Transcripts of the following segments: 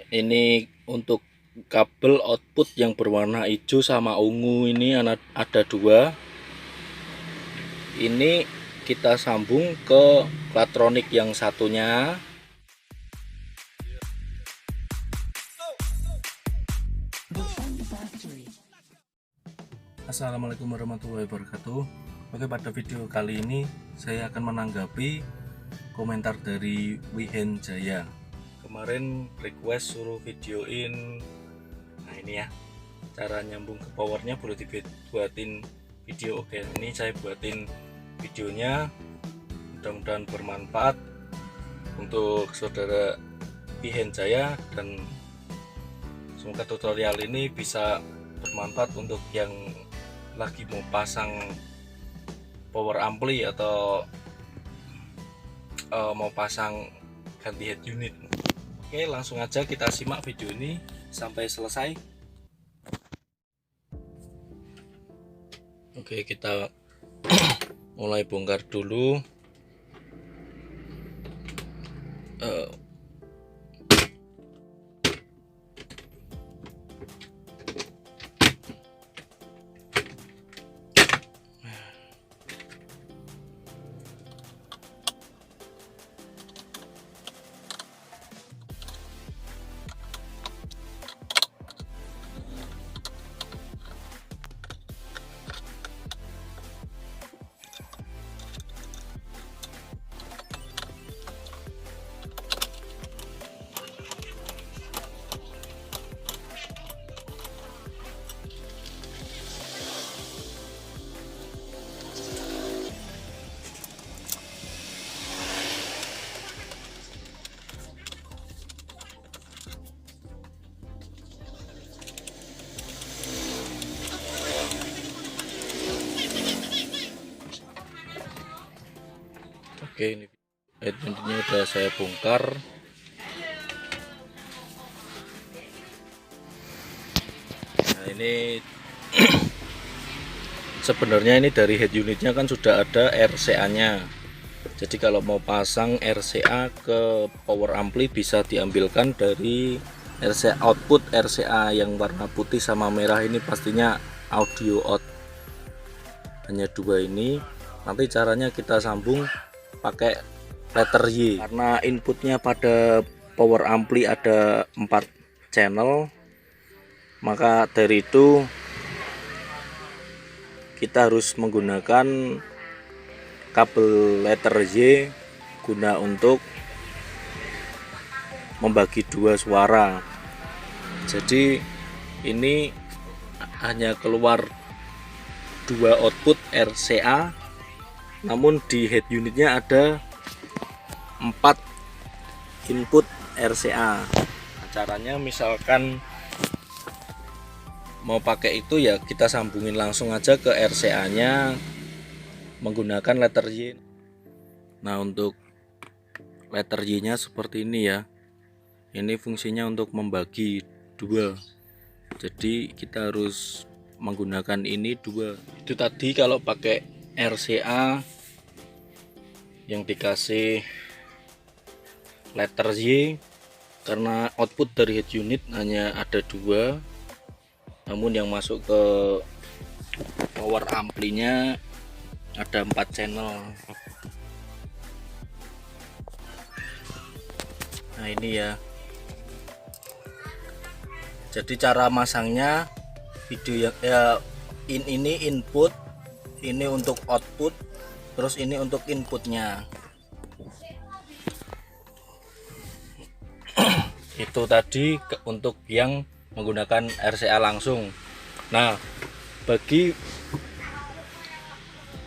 Ini untuk kabel output yang berwarna hijau sama ungu, ini ada dua. Ini kita sambung ke Platronik yang satunya. Assalamualaikum warahmatullahi wabarakatuh. Oke, pada video kali ini saya akan menanggapi komentar dari Wihen Jaya. Kemarin request suruh videoin, nah ini ya, cara nyambung ke powernya, boleh dibuatin video. Oke, ini saya buatin videonya, mudah-mudahan bermanfaat untuk saudara Wihen Jaya, dan semoga tutorial ini bisa bermanfaat untuk yang lagi mau pasang power ampli atau mau pasang ganti head unit. Oke, langsung aja kita simak video ini sampai selesai. Oke, kita mulai bongkar dulu. Oke, ini head unitnya udah saya bongkar. Nah, ini sebenarnya ini dari head unitnya kan sudah ada RCA nya. Jadi kalau mau pasang RCA ke power ampli bisa diambilkan dari RCA output. RCA yang warna putih sama merah ini pastinya audio out, hanya dua ini. Nanti caranya kita sambung pakai letter Y, karena inputnya pada power ampli ada 4 channel, maka dari itu kita harus menggunakan kabel letter Y guna untuk membagi dua suara. Jadi ini hanya keluar dua output RCA, namun di head unitnya ada 4 input RCA. Nah, caranya misalkan mau pakai itu ya kita sambungin langsung aja ke RCA nya menggunakan letter Y. Nah, untuk letter Y nya seperti ini ya. Ini fungsinya untuk membagi dua, jadi kita harus menggunakan ini dua. Itu tadi kalau pakai RCA yang dikasih letter Y, karena output dari head unit hanya ada dua, namun yang masuk ke power amplinya ada 4 channel. Nah, ini ya, jadi cara masangnya video ya, ini input, ini untuk output, terus ini untuk inputnya. Itu tadi untuk yang menggunakan RCA langsung. Nah, bagi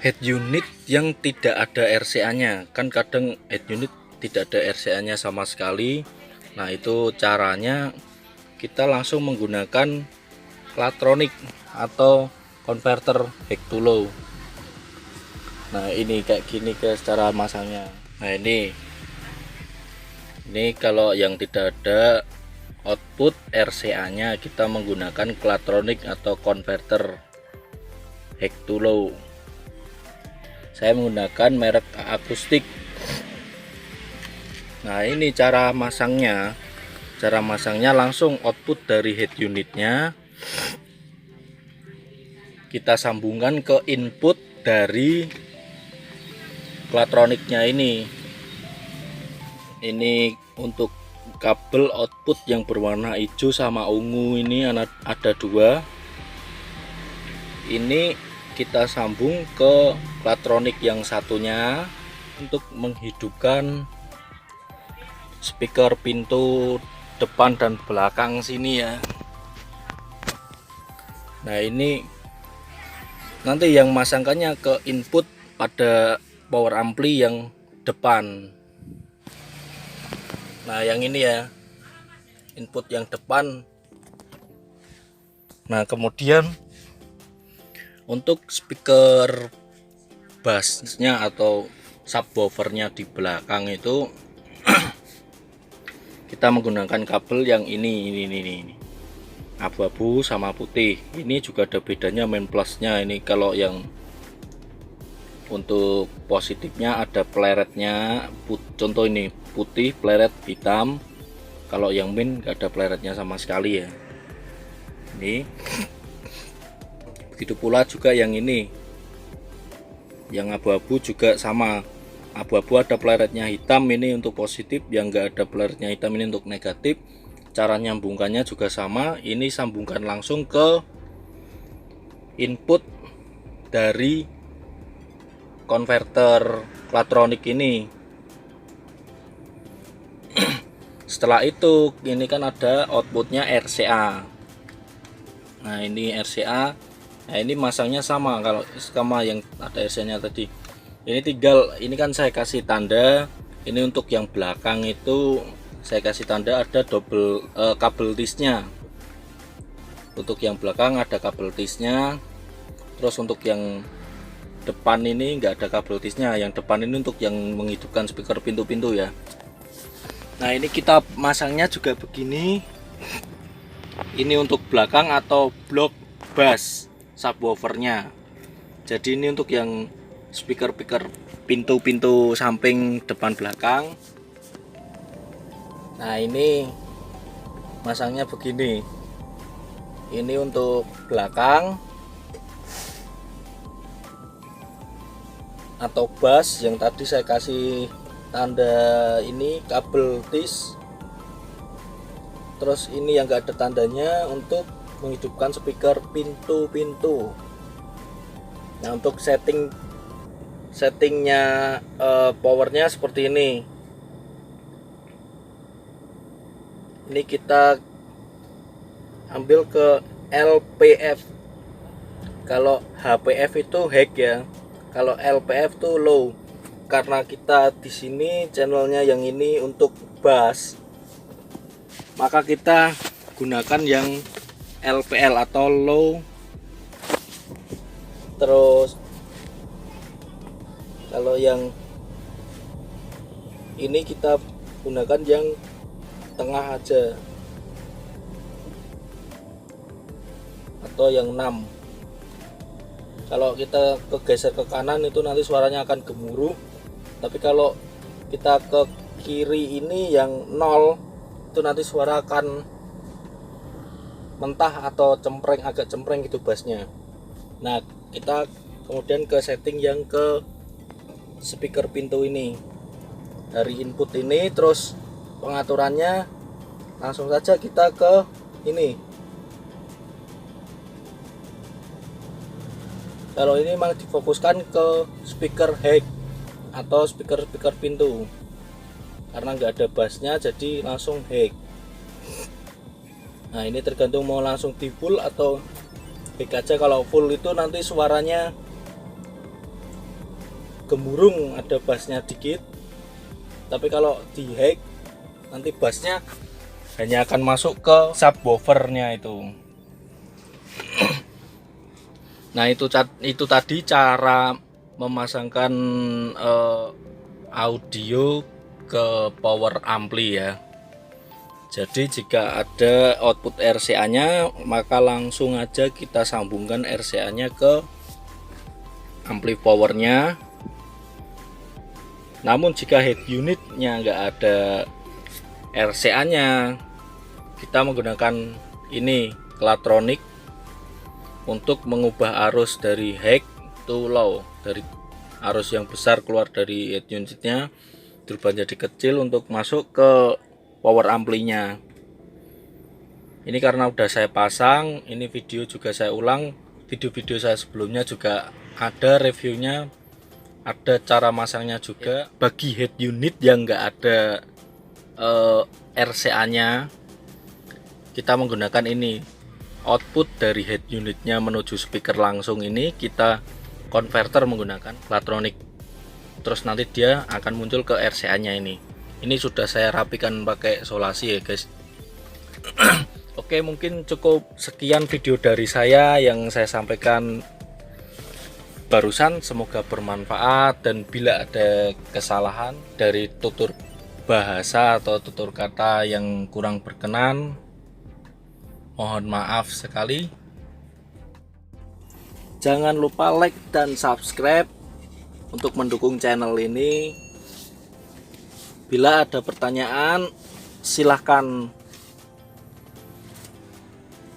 head unit yang tidak ada RCA nya, kan kadang head unit tidak ada RCA nya sama sekali. Nah, itu caranya kita langsung menggunakan Platronik atau converter back to low. Nah, ini kayak gini guys cara masangnya. Nah, ini kalau yang tidak ada output RCA nya kita menggunakan Platronik atau converter back to low. Saya menggunakan merek akustik. Nah, ini cara masangnya. Cara masangnya langsung output dari head unitnya kita sambungkan ke input dari Klatroniknya ini. Ini untuk kabel output yang berwarna hijau sama ungu ini ada dua. Ini kita sambung ke Klatronik yang satunya untuk menghidupkan speaker pintu depan dan belakang sini ya. Nah, ini nanti yang masangkannya ke input pada power ampli yang depan. Nah, yang ini ya, input yang depan. Nah, kemudian untuk speaker bassnya atau subwoofernya di belakang itu kita menggunakan kabel yang ini abu-abu sama putih. Ini juga ada bedanya main plusnya. Ini kalau yang untuk positifnya ada pleretnya, contoh ini putih pleret hitam. Kalau yang min nggak ada pleretnya sama sekali ya. Ini begitu pula juga yang ini, yang abu-abu juga sama. Abu-abu ada pleretnya hitam, ini untuk positif. Yang enggak ada pleretnya hitam ini untuk negatif. Cara nyambungkannya juga sama. Ini sambungkan langsung ke input dari konverter Klatronik ini. Setelah itu ini kan ada outputnya RCA. Nah, ini RCA. Nah, ini masangnya sama kalau sama yang ada RCA nya tadi. Ini tinggal, ini kan saya kasih tanda. Ini untuk yang belakang itu saya kasih tanda ada double kabel tisnya. Untuk yang belakang ada kabel tisnya. Terus untuk yang depan ini enggak ada kabel tisnya. Yang depan ini untuk yang menghidupkan speaker pintu-pintu ya. Nah, ini kita masangnya juga begini. Ini untuk belakang atau blok bass subwoofernya. Jadi ini untuk yang speaker pintu-pintu samping depan belakang. Nah, ini masangnya begini. Ini untuk belakang atau bass yang tadi saya kasih tanda ini kabel tis. Terus ini yang enggak ada tandanya untuk menghidupkan speaker pintu-pintu. Nah, untuk settingnya powernya seperti ini. Ini kita ambil ke LPF. Kalau HPF itu high ya. Kalau LPF itu low. Karena kita di sini channelnya yang ini untuk bass, maka kita gunakan yang LPL atau low. Terus kalau yang ini kita gunakan yang tengah aja atau yang 6. Kalau kita kegeser ke kanan itu nanti suaranya akan gemuruh. Tapi kalau kita ke kiri ini yang 0 itu nanti suara akan mentah atau cempreng, agak cempreng gitu bassnya. Nah, kita kemudian ke setting yang ke speaker pintu ini. Dari input ini terus pengaturannya langsung saja kita ke ini. Kalau ini memang difokuskan ke speaker high atau speaker pintu. Karena nggak ada bassnya jadi langsung high. Nah, ini tergantung mau langsung di full atau high aja. Kalau full itu nanti suaranya gemurung, ada bassnya dikit. Tapi kalau di high nanti bassnya hanya akan masuk ke subwoofernya itu. Nah, itu tadi cara memasangkan audio ke power ampli ya. Jadi jika ada output RCA nya maka langsung aja kita sambungkan RCA nya ke ampli powernya. Namun jika head unitnya nggak ada RCA nya kita menggunakan ini Klatronik untuk mengubah arus dari high to low, dari arus yang besar keluar dari head unitnya dirubah jadi kecil untuk masuk ke power amplinya. Ini karena udah saya pasang, ini video juga saya ulang, video-video saya sebelumnya juga ada reviewnya, ada cara masangnya juga. Bagi head unit yang nggak ada RCA nya, kita menggunakan ini output dari head unitnya menuju speaker langsung, ini kita converter menggunakan Klatronik, terus nanti dia akan muncul ke RCA nya. Ini sudah saya rapikan pakai solasi ya guys. Oke, mungkin cukup sekian video dari saya yang saya sampaikan barusan, semoga bermanfaat, dan bila ada kesalahan dari tutur bahasa atau tutur kata yang kurang berkenan, mohon maaf sekali. Jangan lupa like dan subscribe untuk mendukung channel ini. Bila ada pertanyaan, silahkan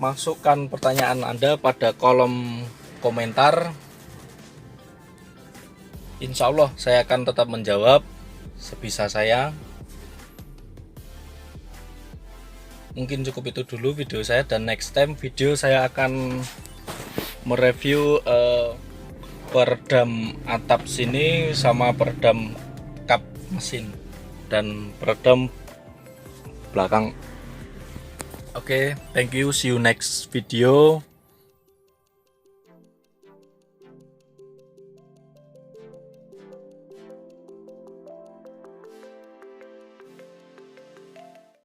masukkan pertanyaan Anda pada kolom komentar. Insya Allah saya akan tetap menjawab sebisa saya. Mungkin cukup itu dulu video saya, dan next time video saya akan mereview peredam atap sini sama peredam kap mesin dan peredam belakang. Oke, thank you, see you next video.